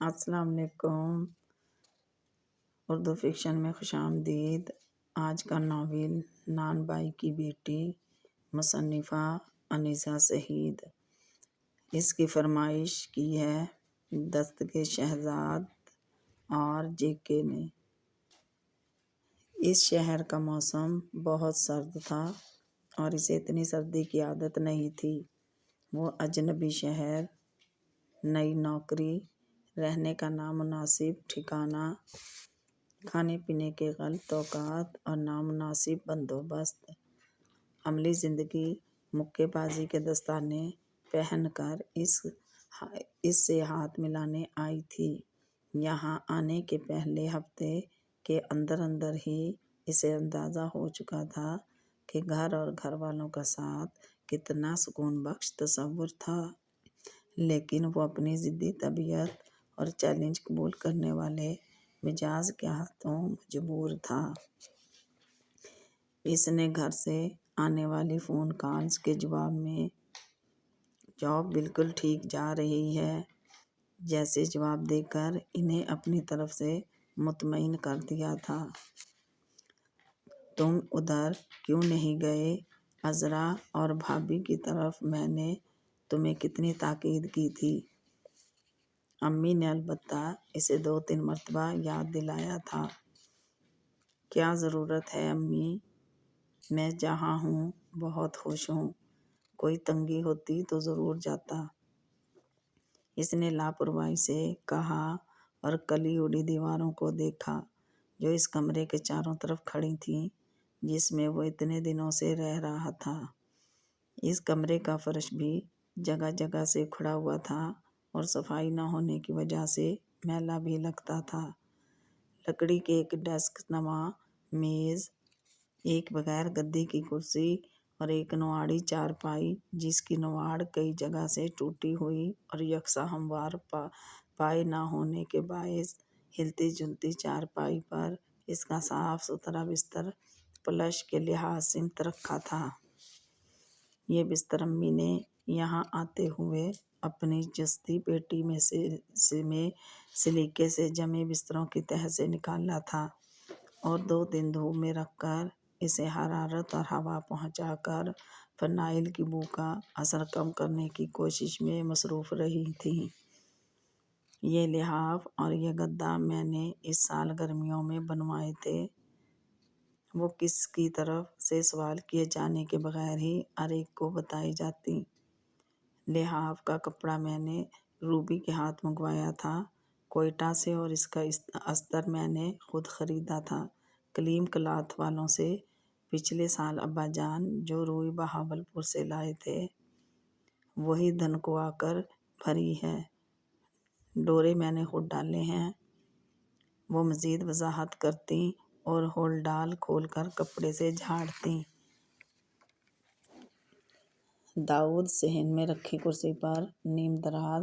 السلام علیکم۔ اردو فکشن میں خوش آمدید۔ آج کا ناول نان بائی کی بیٹی، مصنفہ انیسہ سعید۔ اس کی فرمائش کی ہے دستگیر شہزاد اور جے کے نے۔ اس شہر کا موسم بہت سرد تھا اور اسے اتنی سردی کی عادت نہیں تھی۔ وہ اجنبی شہر، نئی نوکری، رہنے کا نامناسب ٹھکانہ، کھانے پینے کے غلط اوقات اور نامناسب بندوبست، عملی زندگی، مکے بازی کے دستانے پہن کر اس سے ہاتھ ملانے آئی تھی۔ یہاں آنے کے پہلے ہفتے کے اندر ہی اسے اندازہ ہو چکا تھا کہ گھر اور گھر والوں کا ساتھ کتنا سکون بخش تصور تھا، لیکن وہ اپنی ضدی طبیعت اور چیلنج قبول کرنے والے مزاج کے ہاتھوں مجبور تھا۔ اس نے گھر سے آنے والی فون کالز کے جواب میں "جاب بالکل ٹھیک جا رہی ہے" جیسے جواب دے کر انہیں اپنی طرف سے مطمئن کر دیا تھا۔ "تم ادھر کیوں نہیں گئے عذرا اور بھابھی کی طرف میں نے تمہیں کتنی تاکید کی تھی"۔ امی نے البتہ اسے 2-3 مرتبہ یاد دلایا تھا۔ "کیا ضرورت ہے امی، میں جہاں ہوں بہت خوش ہوں، کوئی تنگی ہوتی تو ضرور جاتا"۔ اس نے لاپرواہی سے کہا اور کلی اڑی دیواروں کو دیکھا جو اس کمرے کے چاروں طرف کھڑی تھیں جس میں وہ اتنے دنوں سے رہ رہا تھا۔ اس کمرے کا فرش بھی جگہ جگہ سے اکھڑا ہوا تھا اور صفائی نہ ہونے کی وجہ سے میلا بھی لگتا تھا۔ لکڑی کے ایک ڈیسک نما میز، ایک بغیر گدی کی کرسی اور ایک نواڑی چارپائی جس کی نواڑ کئی جگہ سے ٹوٹی ہوئی اور یکساں ہموار پائے نہ ہونے کے باعث ہلتی جلتی چارپائی پر اس کا صاف ستھرا بستر پلش کے لحاظ سے مترقع تھا۔ یہ بستر امی نے یہاں آتے ہوئے اپنی جستی پیٹی میں سلیقے سے جمے بستروں کی تہہ سے نکالا تھا اور 2 دن دھوپ میں رکھ کر اسے حرارت اور ہوا پہنچا کر فرنائل کی بو کا اثر کم کرنے کی کوشش میں مصروف رہی تھیں۔ یہ لحاف اور یہ گدا میں نے اس سال گرمیوں میں بنوائے تھے۔ وہ کس کی طرف سے سوال کیے جانے کے بغیر ہی ہر ایک کو بتائی جاتی۔ لحاف کا کپڑا میں نے روبی کے ہاتھ منگوایا تھا کوئٹہ سے اور اس کا استر میں نے خود خریدا تھا کلیم کلاتھ والوں سے پچھلے سال ابا جان جو روئی بہاولپور سے لائے تھے وہی دھنکوا کر بھری ہے۔ ڈورے میں نے خود ڈالے ہیں، وہ مزید وضاحت کرتیں اور ہولڈال کھول کر کپڑے سے جھاڑتیں۔ داؤد صحن میں رکھی کرسی پر نیم دراز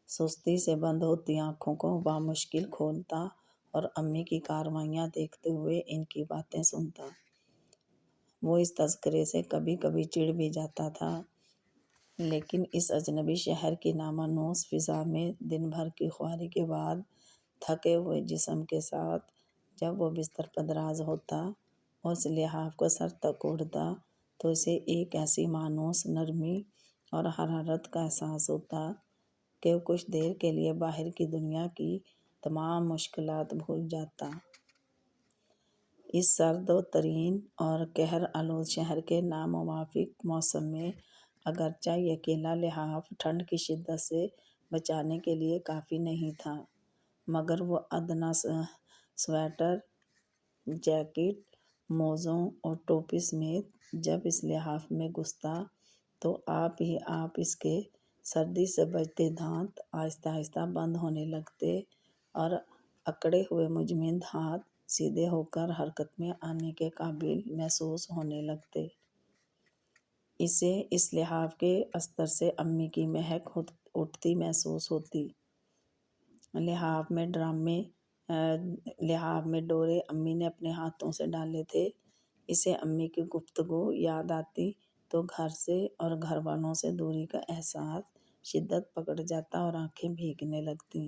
سستی سے بند ہوتی آنکھوں کو بامشکل کھولتا اور امی کی کارروائیاں دیکھتے ہوئے ان کی باتیں سنتا۔ وہ اس تذکرے سے کبھی کبھی چڑ بھی جاتا تھا، لیکن اس اجنبی شہر کی نامانوس فضا میں دن بھر کی خواری کے بعد تھکے ہوئے جسم کے ساتھ جب وہ بستر پر دراز ہوتا اور اس لحاف کو سر تک اوڑھتا تو اسے ایک ایسی مانوس نرمی اور حرارت کا احساس ہوتا کہ وہ کچھ دیر کے لیے باہر کی دنیا کی تمام مشکلات بھول جاتا۔ اس سرد ترین اور قہر آلود شہر کے ناموافق موسم میں اگرچہ یہ اکیلا لحاف ٹھنڈ کی شدت سے بچانے کے لیے کافی نہیں تھا، مگر وہ ادنیٰ سویٹر، جیکٹ، موزوں اور ٹوپی سمیت جب اس لحاف میں گھستا تو آپ ہی آپ اس کے سردی سے بجتے دانت آہستہ آہستہ بند ہونے لگتے اور اکڑے ہوئے مجمد ہاتھ سیدھے ہو کر حرکت میں آنے کے قابل محسوس ہونے لگتے۔ اسے اس لحاف کے استر سے امی کی مہک اٹھتی محسوس ہوتی۔ لحاف میں ڈورے امی نے اپنے ہاتھوں سے ڈالے تھے۔ اسے امی کی گفتگو یاد آتی تو گھر سے اور گھر والوں سے دوری کا احساس شدت پکڑ جاتا اور آنکھیں بھیگنے لگتیں۔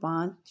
5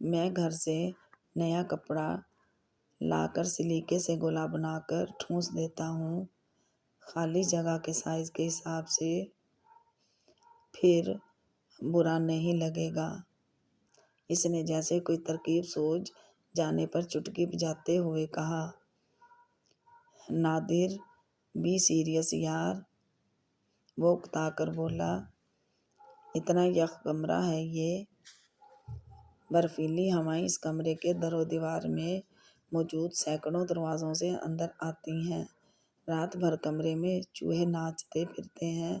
میں گھر سے نیا کپڑا لا کر سلیقے سے گولا بنا کر ٹھونس دیتا ہوں، خالی جگہ کے سائز کے حساب سے، پھر برا نہیں لگے گا۔ اس نے جیسے کوئی ترکیب سوچ جانے پر چٹکی بجاتے ہوئے کہا۔ نادر بی سیریس یار، وہ اکتا کر بولا۔ اتنا یخ کمرہ ہے یہ، برفیلی ہوائیں اس کمرے کے در و دیوار میں موجود سینکڑوں دروازوں سے اندر آتی ہیں، رات بھر کمرے میں چوہے ناچتے پھرتے ہیں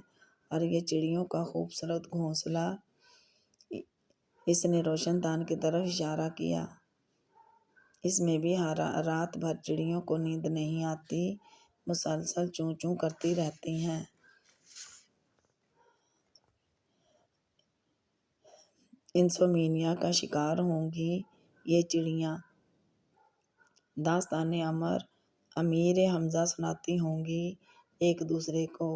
اور یہ چڑیوں کا خوبصورت گھونسلہ۔ اس نے روشن دان کی طرف اشارہ کیا۔ اس میں بھی رات بھر چڑیوں کو نیند نہیں آتی، مسلسل چوں چوں کرتی رہتی ہیں۔ انسومینیا کا شکار ہوں گی یہ چڑیاں، داستان امیر حمزہ سناتی ہوں گی ایک دوسرے کو۔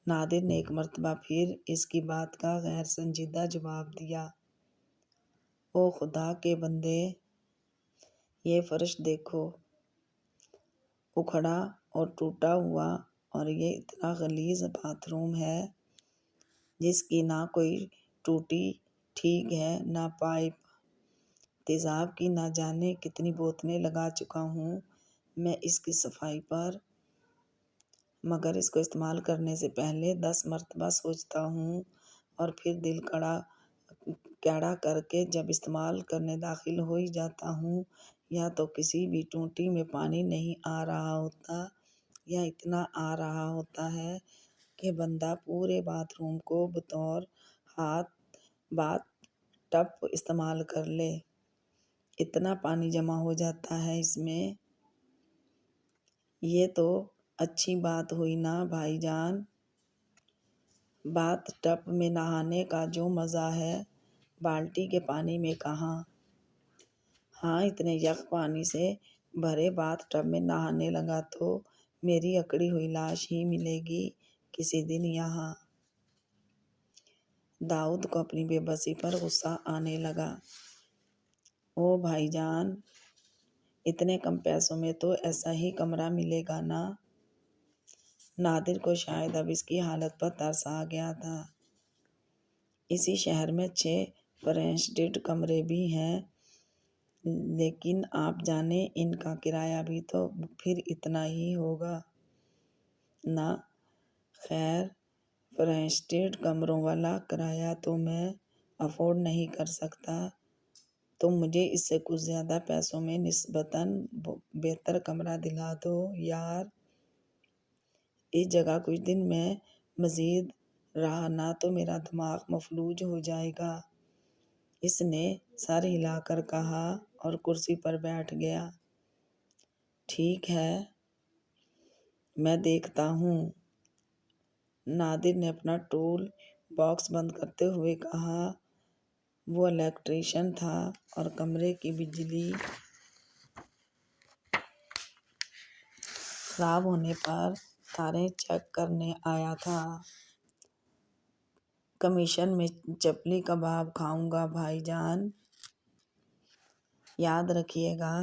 نادر نے ایک مرتبہ پھر اس کی بات کا غیر سنجیدہ جواب دیا۔ او خدا کے بندے، یہ فرش دیکھو، اکھڑا اور ٹوٹا ہوا، اور یہ اتنا غلیظ باتھ روم ہے جس کی نہ کوئی ٹوٹی ٹھیک ہے نہ پائپ، تیزاب کی نہ جانے کتنی بوتلیں لگا چکا ہوں میں اس کی صفائی پر، مگر اس کو استعمال کرنے سے پہلے 10 مرتبہ سوچتا ہوں اور پھر دل کیڑا کر کے جب استعمال کرنے داخل ہو ہی جاتا ہوں، یا تو کسی بھی ٹوٹی میں پانی نہیں آ رہا ہوتا یا اتنا آ رہا ہوتا ہے کہ بندہ پورے باتھ روم کو بطور باتھ ٹب استعمال کر لے، اتنا پانی جمع ہو جاتا ہے اس میں۔ یہ تو اچھی بات ہوئی نا بھائی جان، باتھ ٹب میں نہانے کا جو مزہ ہے بالٹی کے پانی میں کہاں۔ ہاں، اتنے یخ پانی سے بھرے باتھ ٹب میں نہانے لگا تو میری اکڑی ہوئی لاش ہی ملے گی کسی دن یہاں۔ داؤد کو اپنی بے بسی پر غصہ آنے لگا۔ او بھائی جان، اتنے کم پیسوں میں تو ایسا ہی کمرہ ملے گا نا؟ نادر کو شاید اب اس کی حالت پر ترس آ گیا تھا۔ اسی شہر میں 6 فرنشڈ کمرے بھی ہیں، لیکن آپ جانیں ان کا کرایہ بھی تو پھر اتنا ہی ہوگا نا۔ خیر، فرنشڈ کمروں والا کرایہ تو میں افورڈ نہیں کر سکتا، تم مجھے اس سے کچھ زیادہ پیسوں میں نسبتاً بہتر کمرہ دلا دو یار۔ اس جگہ کچھ دن میں مزید رہا نہ تو میرا دماغ مفلوج ہو جائے گا، اس نے سر ہلا کر کہا اور کرسی پر بیٹھ گیا۔ ٹھیک ہے، میں دیکھتا ہوں، نادر نے اپنا ٹول باکس بند کرتے ہوئے کہا۔ وہ الیکٹریشین تھا اور کمرے کی بجلی خراب ہونے پر تاریں چیک کرنے آیا تھا۔ کمیشن میں چپلی کباب کھاؤں گا بھائی جان، یاد رکھیے گا۔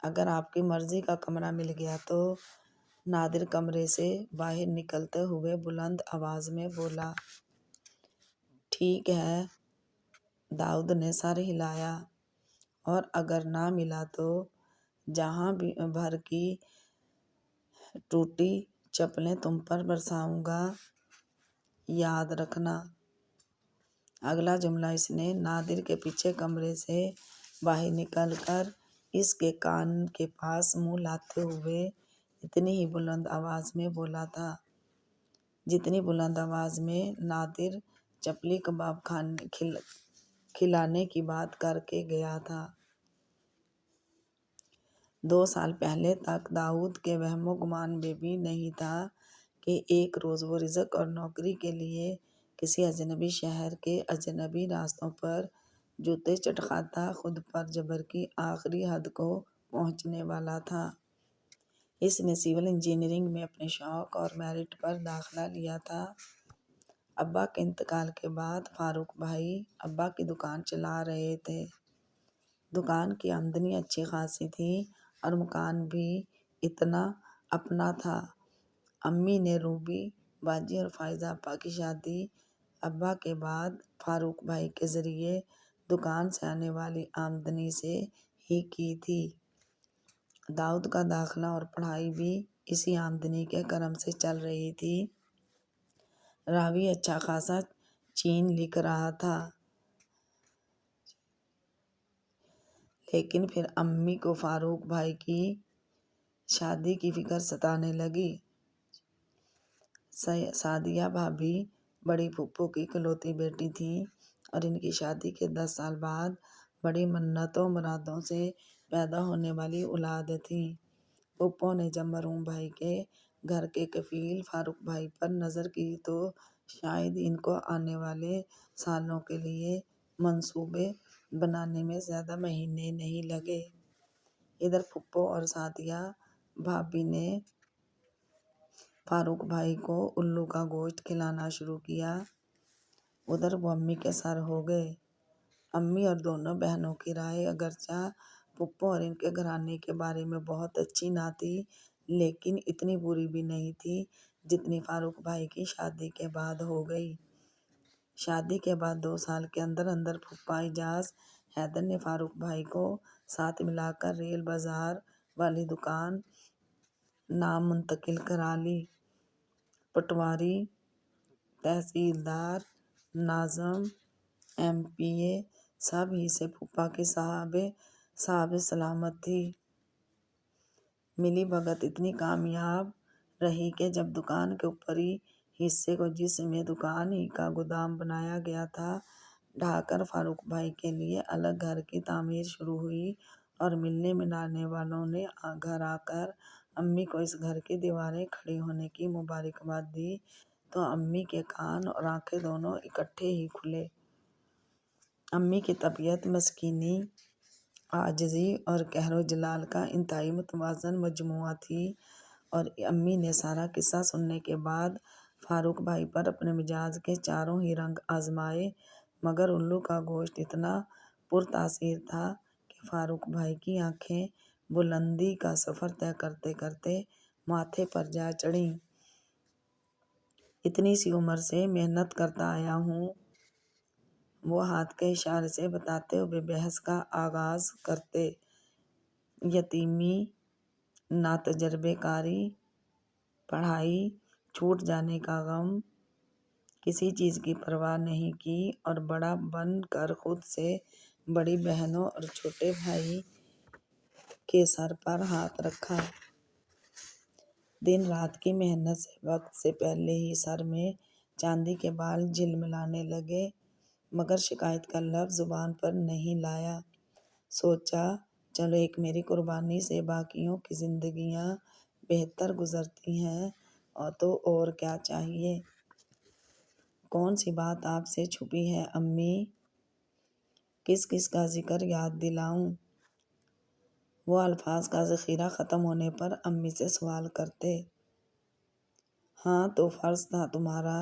اگر آپ کی مرضی کا کمرہ مل گیا تو، نادر کمرے سے باہر نکلتے ہوئے بلند آواز میں بولا۔ ٹھیک ہے، داؤد نے سر ہلایا۔ اور اگر نہ ملا تو جہاں بھر کی ٹوٹی چپلیں تم پر برساؤں گا، یاد رکھنا۔ اگلا جملہ اس نے نادر کے پیچھے کمرے سے باہر نکل کر اس کے کان کے پاس منہ لاتے ہوئے اتنی ہی بلند آواز میں بولا تھا جتنی بلند آواز میں نادر چپلی کباب کھلانے کی بات کر کے گیا تھا۔ 2 سال پہلے تک داؤد کے وہم و گمان میں بھی نہیں تھا کہ ایک روز وہ رزق اور نوکری کے لیے کسی اجنبی شہر کے اجنبی راستوں پر جوتے چٹکاتا خود پر جبر کی آخری حد کو پہنچنے والا تھا۔ اس نے سول انجینئرنگ میں اپنے شوق اور میرٹ پر داخلہ لیا تھا۔ ابا کے انتقال کے بعد فاروق بھائی ابا کی دکان چلا رہے تھے۔ دکان کی آمدنی اچھی خاصی تھی اور مکان بھی اتنا اپنا تھا۔ امی نے روبی باجی اور فائزہ آپا کی شادی ابا کے بعد فاروق بھائی کے ذریعے دکان سے آنے والی آمدنی سے ہی کی تھی۔ داؤد کا داخلہ اور پڑھائی بھی اسی آمدنی کے کرم سے چل رہی تھی۔ راوی اچھا خاصا چین لکھ رہا تھا، لیکن پھر امی کو فاروق بھائی کی شادی کی فکر ستانے لگی۔ سعدیہ بھابھی بڑی پھپھو کی اکلوتی بیٹی تھیں اور ان کی شادی کے 10 سال بعد بڑی منتوں مرادوں سے پیدا ہونے والی اولاد تھی۔ پھپھو نے جب مرحوم بھائی کے گھر کے کفیل فاروق بھائی پر نظر کی تو شاید ان کو آنے والے سالوں کے لیے منصوبے بنانے میں زیادہ مہینے نہیں لگے۔ ادھر پھپھو اور سعدیہ بھابھی نے فاروق بھائی کو الو کا گوشت کھلانا شروع کیا، ادھر وہ امی کے سر ہو گئے۔ امی اور دونوں بہنوں کی رائے اگرچہ پھپھو اور ان کے گھرانے کے بارے میں بہت اچھی نہ تھی، لیکن اتنی بری بھی نہیں تھی جتنی فاروق بھائی کی شادی کے بعد ہو گئی۔ شادی کے بعد 2 سال کے اندر اندر پھوپھا اعجاز حیدر نے فاروق بھائی کو ساتھ ملا کر ریل بازار والی دکان نام منتقل کرا لی۔ پٹواری، تحصیلدار، ناظم، MPA سب ہی سے پھوپھا کی صاحب سلامت تھی۔ ملی بھگت اتنی کامیاب رہی کہ جب دکان کے اوپری حصے کو جس میں دکان ہی کا گودام بنایا گیا تھا ڈھا کر فاروق بھائی کے لیے الگ گھر کی تعمیر شروع ہوئی اور ملنے ملانے والوں نے گھر آ کر امی کو اس گھر کی دیواریں کھڑی ہونے کی مبارکباد دی تو امی کے کان اور آنکھیں دونوں اکٹھے ہی کھلے۔ امی کی طبیعت مسکینی، عاجزی اور قہر و جلال کا انتہائی متوازن مجموعہ تھی اور امی نے سارا قصہ سننے کے بعد فاروق بھائی پر اپنے مزاج کے چاروں ہی رنگ آزمائے، مگر الو کا گوشت اتنا پرتاثیر تھا کہ فاروق بھائی کی آنکھیں بلندی کا سفر طے کرتے کرتے ماتھے پر جا چڑھیں۔ اتنی سی عمر سے محنت کرتا آیا ہوں، وہ ہاتھ کے اشارے سے بتاتے ہوئے بحث کا آغاز کرتے۔ یتیمی، ناتجربے کاری، پڑھائی چھوٹ جانے کا غم، کسی چیز کی پرواہ نہیں کی اور بڑا بن کر خود سے بڑی بہنوں اور چھوٹے بھائی کے سر پر ہاتھ رکھا۔ دن رات کی محنت سے وقت سے پہلے ہی سر میں چاندی کے بال جھلملانے لگے، مگر شکایت کا لفظ زبان پر نہیں لایا۔ سوچا چلو ایک میری قربانی سے باقیوں کی زندگیاں بہتر گزرتی ہیں تو اور کیا چاہیے۔ کون سی بات آپ سے چھپی ہے امی؟ کس کس کا ذکر یاد دلاؤں؟ وہ الفاظ کا ذخیرہ ختم ہونے پر امی سے سوال کرتے۔ ہاں تو فرض تھا تمہارا۔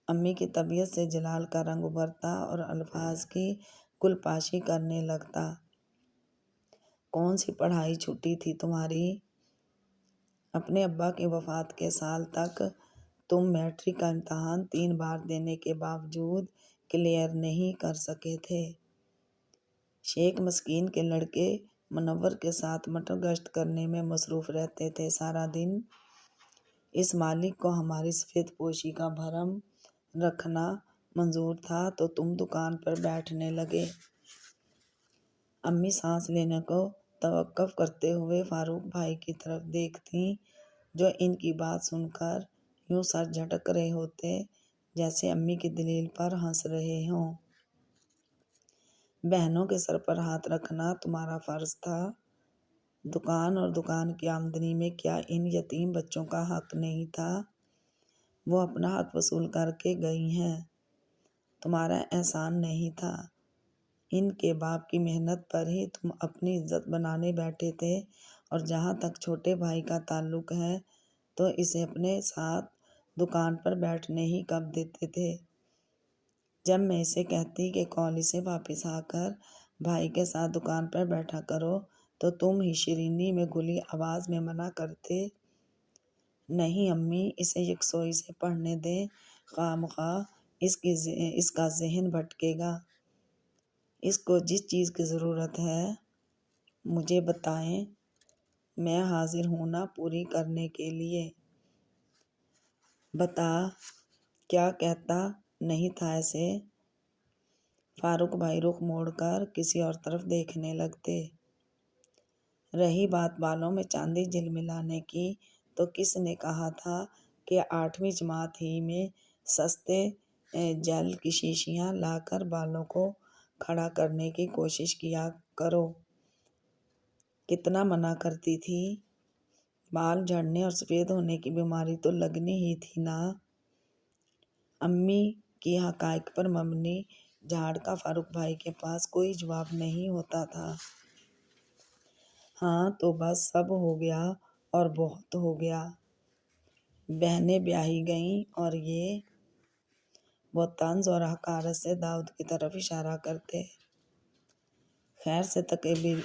امی کی طبیعت سے جلال کا رنگ ابھرتا اور الفاظ کی گل پاشی کرنے لگتا۔ کون سی پڑھائی چھٹی تھی تمہاری؟ اپنے ابا کی وفات کے سال تک تم میٹرک کا امتحان 3 بار دینے کے باوجود کلیئر نہیں کر سکے تھے۔ شیخ مسکین کے لڑکے منور کے ساتھ مٹر گشت کرنے میں مصروف رہتے تھے سارا دن۔ اس مالک کو ہماری سفید پوشی کا بھرم رکھنا منظور تھا تو تم دکان پر بیٹھنے لگے۔ امی سانس لینے کو توقف کرتے ہوئے فاروق بھائی کی طرف دیکھتیں جو ان کی بات سن کر یوں سر جھٹک رہے ہوتے جیسے امی کی دلیل پر ہنس رہے ہوں۔ بہنوں کے سر پر ہاتھ رکھنا تمہارا فرض تھا۔ دکان اور دکان کی آمدنی میں کیا ان یتیم بچوں کا حق نہیں تھا؟ وہ اپنا حق وصول کر کے گئی ہیں، تمہارا احسان نہیں تھا۔ ان کے باپ کی محنت پر ہی تم اپنی عزت بنانے بیٹھے تھے اور جہاں تک چھوٹے بھائی کا تعلق ہے تو اسے اپنے ساتھ دکان پر بیٹھنے ہی کب دیتے تھے؟ جب میں اسے کہتی کہ کالج سے واپس آ کر بھائی کے ساتھ دکان پر بیٹھا کرو تو تم ہی شیرینی میں گھلی آواز میں منع کرتے، نہیں امی، اسے یکسوئی سے پڑھنے دیں، خواہ مخواہ اس کا ذہن بھٹکے گا۔ اس کو جس چیز کی ضرورت ہے مجھے بتائیں، میں حاضر ہوں نا پوری کرنے کے لیے۔ بتا، کیا کہتا نہیں تھا ایسے؟ فاروق بھائی رخ موڑ کر کسی اور طرف دیکھنے لگتے۔ رہی بات بالوں میں چاندی جھلملانے کی، تو کس نے کہا تھا کہ 8ویں جماعت ہی میں سستے جل کی شیشیاں لا کر بالوں کو کھڑا کرنے کی کوشش کیا کرو؟ کتنا منع کرتی تھی، بال جھڑنے اور سفید ہونے کی بیماری تو لگنی ہی تھی نا۔ امی کی حقائق پر مبنی جھاڑ کا فاروق بھائی کے پاس کوئی جواب نہیں ہوتا تھا۔ ہاں تو بس سب ہو گیا اور بہت ہو گیا، بہنیں بیاہی گئیں اور یہ، وہ طنز اور حقارت سے داؤد کی طرف اشارہ کرتے۔ خیر سے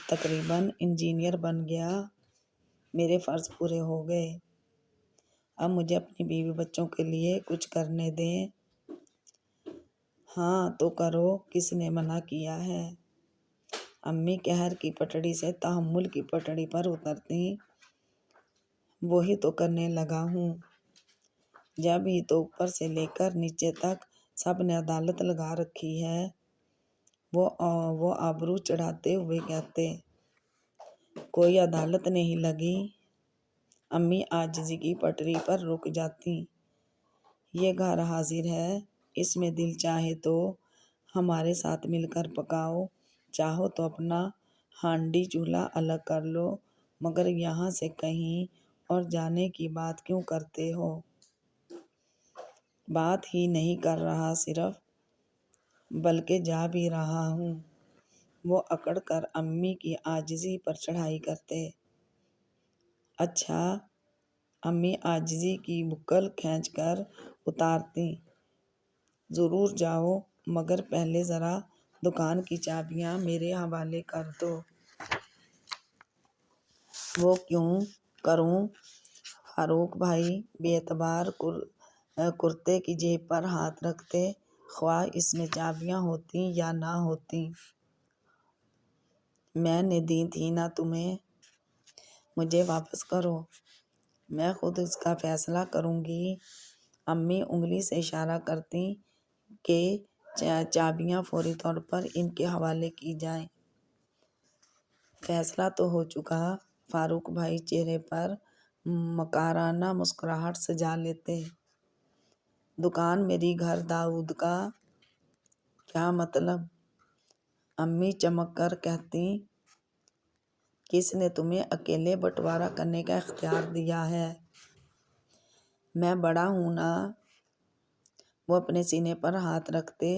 تقریباً انجینئر بن گیا، میرے فرض پورے ہو گئے، اب مجھے اپنی بیوی بچوں کے لیے کچھ کرنے دیں۔ ہاں تو کرو، کس نے منع کیا ہے؟ امی قہر کی پٹڑی سے تحمل کی پٹڑی پر اترتی، وہی تو کرنے لگا ہوں، جب ہی تو اوپر سے لے کر نیچے تک سب نے عدالت لگا رکھی ہے۔ وہ آبرو چڑھاتے ہوئے کہتے، کوئی عدالت نہیں لگی۔ امی عاجزی کی پٹری پر رک جاتی، یہ گھر حاضر ہے، اس میں دل چاہے تو ہمارے ساتھ مل کر پکاؤ، چاہو تو اپنا ہانڈی چولہا الگ کر لو، مگر یہاں سے کہیں اور جانے کی بات کیوں کرتے ہو؟ بات ہی نہیں کر رہا صرف، بلکہ جا بھی رہا ہوں۔ وہ اکڑ کر امی کی عاجزی پر چڑھائی کرتے۔ اچھا، امی عاجزی کی بکل کھینچ کر اتارتی، ضرور جاؤ، مگر پہلے ذرا دکان کی چابیاں میرے حوالے کر دو۔ وہ کیوں کروں؟ فاروق بھائی بے اعتبار کرتے کی جیب پر ہاتھ رکھتے، خواہ اس میں چابیاں ہوتیں یا نہ ہوتیں، میں نے دی تھی نا تمہیں، مجھے واپس کرو، میں خود اس کا فیصلہ کروں گی۔ امی انگلی سے اشارہ کرتی کہ چابیاں فوری طور پر ان کے حوالے کی جائیں۔ فیصلہ تو ہو چکا، فاروق بھائی چہرے پر مکارانہ مسکراہٹ سجا لیتے۔ دکان میری، گھر داؤد کا، کیا مطلب؟ امی چمک کر کہتی، کس نے تمہیں اکیلے بٹوارا کرنے کا اختیار دیا ہے؟ میں بڑا ہوں نا۔ وہ اپنے سینے پر ہاتھ رکھتے،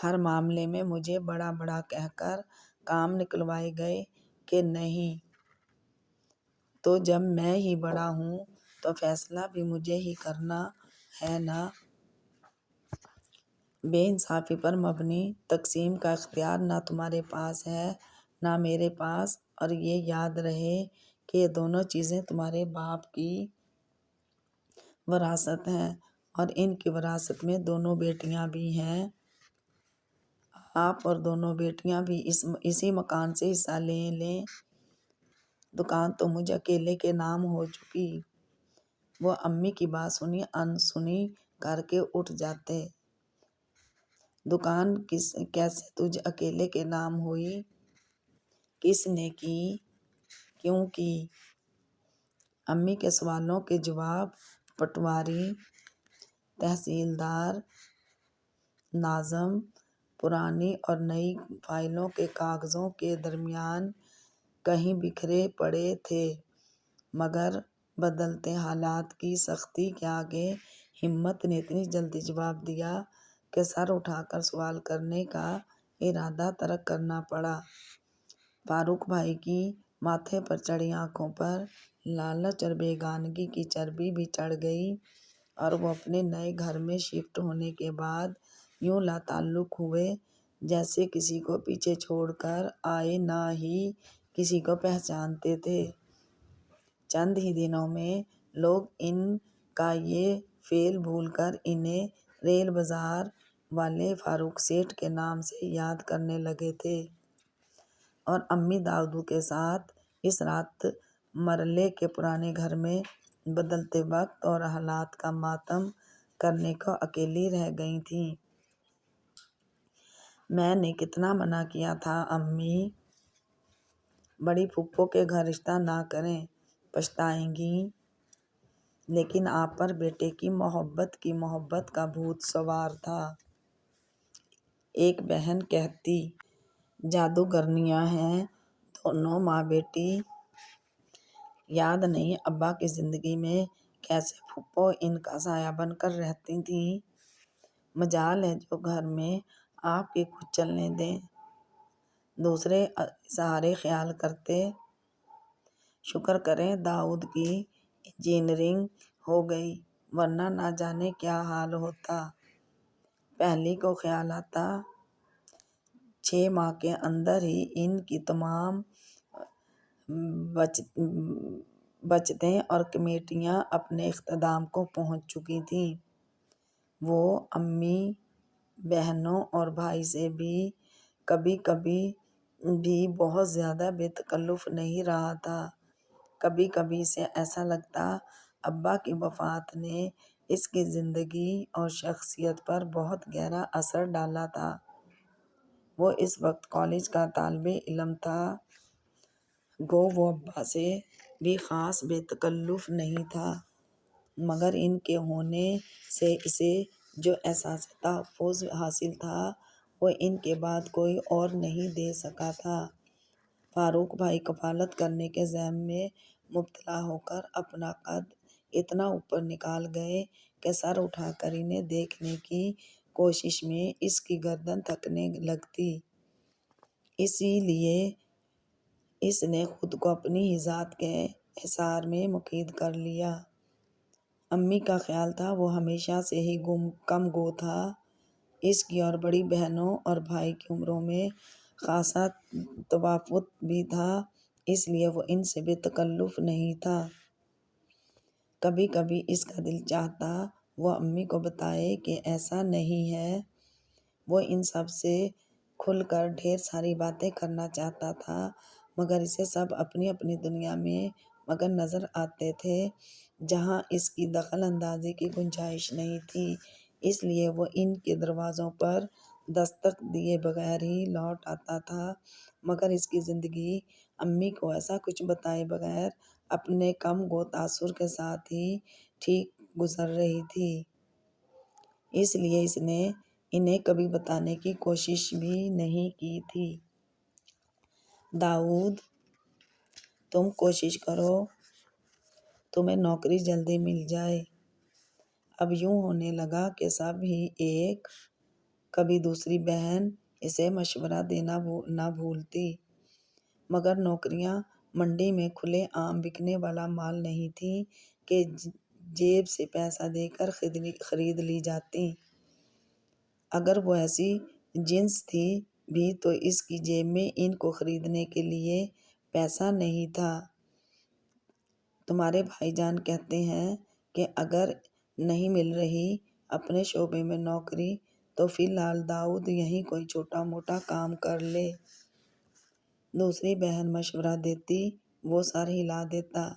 ہر معاملے میں مجھے بڑا بڑا کہہ کر کام نکلوائے گئے کہ نہیں؟ تو جب میں ہی بڑا ہوں تو فیصلہ بھی مجھے ہی کرنا ہے نا۔ بے انصافی پر مبنی تقسیم کا اختیار نہ تمہارے پاس ہے نہ میرے پاس، اور یہ یاد رہے کہ یہ دونوں چیزیں تمہارے باپ کی وراثت ہیں، اور ان کی وراثت میں دونوں بیٹیاں بھی ہیں۔ آپ اور دونوں بیٹیاں بھی اسی مکان سے حصہ لے لیں، دکان تو مجھ اکیلے کے نام ہو چکی۔ وہ امی کی بات سنی انسنی کر کے اٹھ جاتے۔ دکان کیسے تجھ اکیلے کے نام ہوئی؟ کس نے کی؟ کیوں کی؟ امی کے سوالوں کے جواب پٹواری، تحصیلدار، ناظم، پرانی اور نئی فائلوں کے کاغذوں کے درمیان کہیں بکھرے پڑے تھے، مگر بدلتے حالات کی سختی کے آگے ہمت نے اتنی جلدی جواب دیا کہ سر اٹھا کر سوال کرنے کا ارادہ ترک کرنا پڑا۔ فاروق بھائی کی ماتھے پر چڑھی آنکھوں پر لالچ اور بیگانگی کی چربی بھی چڑھ گئی۔ اور وہ اپنے نئے گھر میں شفٹ ہونے کے بعد یوں لا تعلق ہوئے جیسے کسی کو پیچھے چھوڑ کر آئے نہ ہی کسی کو پہچانتے تھے۔ چند ہی دنوں میں لوگ ان کا یہ فعل بھول کر انہیں ریل بازار والے فاروق سیٹھ کے نام سے یاد کرنے لگے تھے، اور امی داؤدو کے ساتھ اس رات مرلے کے پرانے گھر میں بدلتے وقت اور حالات کا ماتم کرنے کو اکیلی رہ گئی تھیں۔ میں نے کتنا منع کیا تھا امی، بڑی پھپھو کے گھر رشتہ نہ کریں، پچھتائیں گی، لیکن آپ پر بیٹے کی محبت کا بھوت سوار تھا۔ ایک بہن کہتی، جادوگرنیاں ہیں دونوں ماں بیٹی، یاد نہیں ابا کی زندگی میں کیسے پھپھو ان کا سایہ بن کر رہتی تھیں۔ مجال ہے جو گھر میں آپ کے کچھ چلنے دیں، دوسرے سارے خیال کرتے۔ شکر کریں داؤد کی انجینئرنگ ہو گئی، ورنہ نہ جانے کیا حال ہوتا۔ پہلی کو خیال آتا 6 ماہ کے اندر ہی ان کی تمام بچتیں اور کمیٹیاں اپنے اختتام کو پہنچ چکی تھیں۔ وہ امی، بہنوں اور بھائی سے بھی کبھی کبھی بھی بہت زیادہ بے تکلف نہیں رہا تھا۔ کبھی کبھی اسے ایسا لگتا ابا کی وفات نے اس کی زندگی اور شخصیت پر بہت گہرا اثر ڈالا تھا۔ وہ اس وقت کالج کا طالب علم تھا، گو وہ ابا سے بھی خاص بے تکلف نہیں تھا، مگر ان کے ہونے سے اسے جو احساس تحفظ حاصل تھا وہ ان کے بعد کوئی اور نہیں دے سکا تھا۔ فاروق بھائی کفالت کرنے کے زحم میں مبتلا ہو کر اپنا قد اتنا اوپر نکال گئے کہ سر اٹھا کر انہیں دیکھنے کی کوشش میں اس کی گردن تھکنے لگتی۔ اسی لیے اس نے خود کو اپنی ہی ذات کے حصار میں مقید کر لیا۔ امی کا خیال تھا وہ ہمیشہ سے ہی کم گو تھا۔ اس کی اور بڑی بہنوں اور بھائی کی عمروں میں خاصا تفاوت بھی تھا، اس لیے وہ ان سے بے تکلف نہیں تھا۔ کبھی کبھی اس کا دل چاہتا وہ امی کو بتائے کہ ایسا نہیں ہے۔ وہ ان سب سے کھل کر ڈھیر ساری باتیں کرنا چاہتا تھا، مگر اسے سب اپنی اپنی دنیا میں مگن نظر آتے تھے جہاں اس کی دخل اندازی کی گنجائش نہیں تھی، اس لیے وہ ان کے دروازوں پر دستک دیے بغیر ہی لوٹ آتا تھا۔ مگر اس کی زندگی امی کو ایسا کچھ بتائے بغیر اپنے کم گو تاثر کے ساتھ ہی ٹھیک گزر رہی تھی، اس لیے اس نے انہیں کبھی بتانے کی کوشش بھی نہیں کی تھی۔ داؤد، تم کوشش کرو تمہیں نوکری جلدی مل جائے۔ اب یوں ہونے لگا کہ سب ہی ایک، کبھی دوسری بہن اسے مشورہ دینا نہ بھولتی، مگر نوکریاں منڈی میں کھلے عام بکنے والا مال نہیں تھیں کہ جیب سے پیسہ دے کر خرید لی جاتیں۔ اگر وہ ایسی جنس تھی بھی تو اس کی جیب میں ان کو خریدنے کے لیے پیسہ نہیں تھا۔ تمہارے بھائی جان کہتے ہیں کہ اگر نہیں مل رہی اپنے شعبے میں نوکری تو فی الحال داؤد یہیں کوئی چھوٹا موٹا کام کر لے۔ دوسری بہن مشورہ دیتی، وہ سر ہلا دیتا۔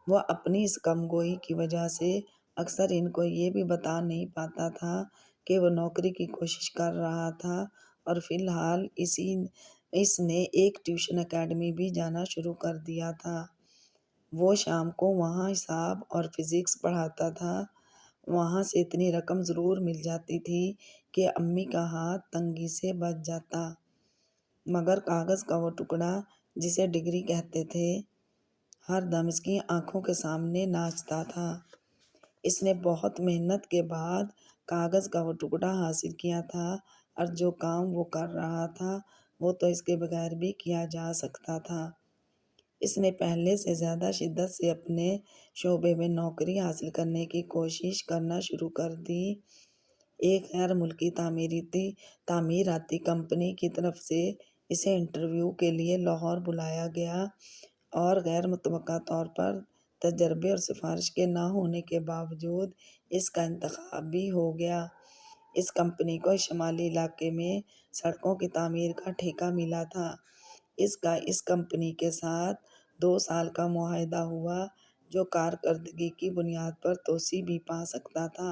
وہ اپنی اس کم گوئی کی وجہ سے اکثر ان کو یہ بھی بتا نہیں پاتا تھا کہ وہ نوکری کی کوشش کر رہا تھا، اور فی الحال اس نے ایک ٹیوشن اکیڈمی بھی جانا شروع کر دیا تھا۔ وہ شام کو وہاں حساب اور فزکس پڑھاتا تھا۔ وہاں سے اتنی رقم ضرور مل جاتی تھی کہ امی کا ہاتھ تنگی سے بچ جاتا، مگر کاغذ کا وہ ٹکڑا جسے ڈگری کہتے تھے ہر دم اس کی آنکھوں کے سامنے ناچتا تھا۔ اس نے بہت محنت کے بعد کاغذ کا وہ ٹکڑا حاصل کیا تھا، اور جو کام وہ کر رہا تھا وہ تو اس کے بغیر بھی کیا جا سکتا تھا۔ اس نے پہلے سے زیادہ شدت سے اپنے شعبے میں نوکری حاصل کرنے کی کوشش کرنا شروع کر دی۔ ایک غیر ملکی تعمیراتی کمپنی کی طرف سے اسے انٹرویو کے لیے لاہور بلایا گیا اور غیر متوقع طور پر تجربے اور سفارش کے نہ ہونے کے باوجود اس کا انتخاب بھی ہو گیا۔ اس کمپنی کو شمالی علاقے میں سڑکوں کی تعمیر کا ٹھیکہ ملا تھا۔ اس کمپنی کے ساتھ 2 سال کا معاہدہ ہوا جو کارکردگی کی بنیاد پر توسیع بھی پا سکتا تھا۔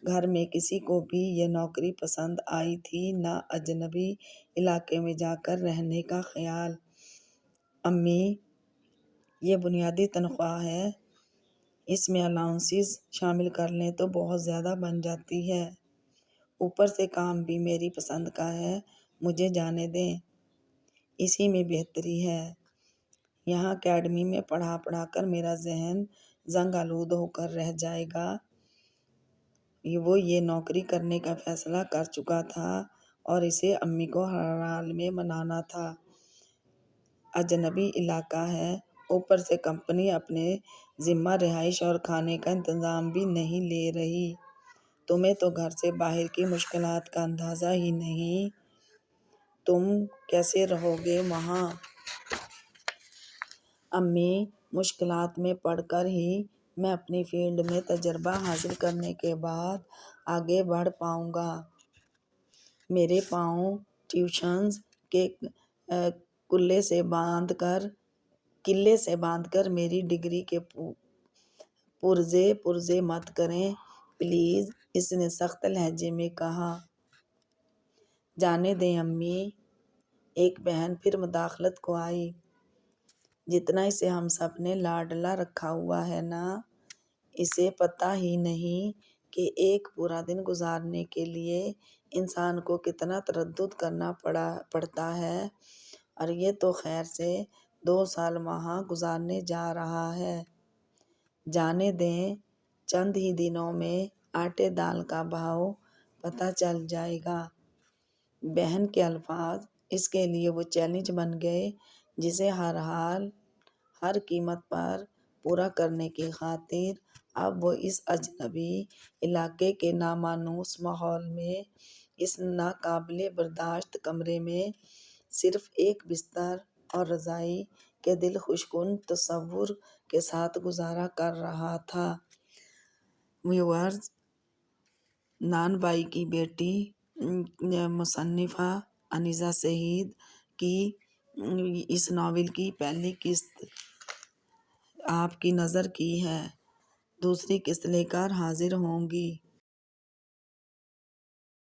گھر میں کسی کو بھی یہ نوکری پسند آئی تھی، نہ اجنبی علاقے میں جا کر رہنے کا خیال۔ امی، یہ بنیادی تنخواہ ہے، اس میں الاؤنسز شامل کر لیں تو بہت زیادہ بن جاتی ہے، اوپر سے کام بھی میری پسند کا ہے، مجھے جانے دیں، اسی میں بہتری ہے۔ یہاں اکیڈمی میں پڑھا پڑھا کر میرا ذہن زنگ آلود ہو کر رہ جائے گا۔ وہ یہ نوکری کرنے کا فیصلہ کر چکا تھا اور اسے امی کو ہر حال میں منانا تھا۔ اجنبی علاقہ ہے، اوپر سے کمپنی اپنے ذمہ رہائش اور کھانے کا انتظام بھی نہیں لے رہی۔ تمہیں تو گھر سے باہر کی مشکلات کا اندازہ ہی نہیں، تم کیسے رہو گے وہاں؟ امی، مشکلات میں پڑ کر ہی میں اپنی فیلڈ میں تجربہ حاصل کرنے کے بعد آگے بڑھ پاؤں گا۔ میرے پاؤں ٹیوشنز کے قلعے سے باندھ کر میری ڈگری کے پرزے مت کریں پلیز، اس نے سخت لہجے میں کہا۔ جانے دیں امی، ایک بہن پھر مداخلت کو آئی۔ جتنا اسے ہم سب نے لاڈلا رکھا ہوا ہے نا، اسے پتہ ہی نہیں کہ ایک پورا دن گزارنے کے لیے انسان کو کتنا تردد کرنا پڑتا ہے، اور یہ تو خیر سے 2 سال وہاں گزارنے جا رہا ہے۔ جانے دیں، چند ہی دنوں میں آٹے دال کا بھاؤ پتہ چل جائے گا۔ بہن کے الفاظ اس کے لیے وہ چیلنج بن گئے جسے ہر قیمت پر پورا کرنے کی خاطر اب وہ اس اجنبی علاقے کے نامانوس ماحول میں، اس ناقابل برداشت کمرے میں صرف ایک بستر اور رضائی کے دلخوش کن تصور کے ساتھ گزارا کر رہا تھا۔ ویورز، نان بائی کی بیٹی مصنفہ انیسہ سعید کی اس ناول کی پہلی قسط آپ کی نظر کی ہے، دوسری قسط لے کر حاضر ہوں گی۔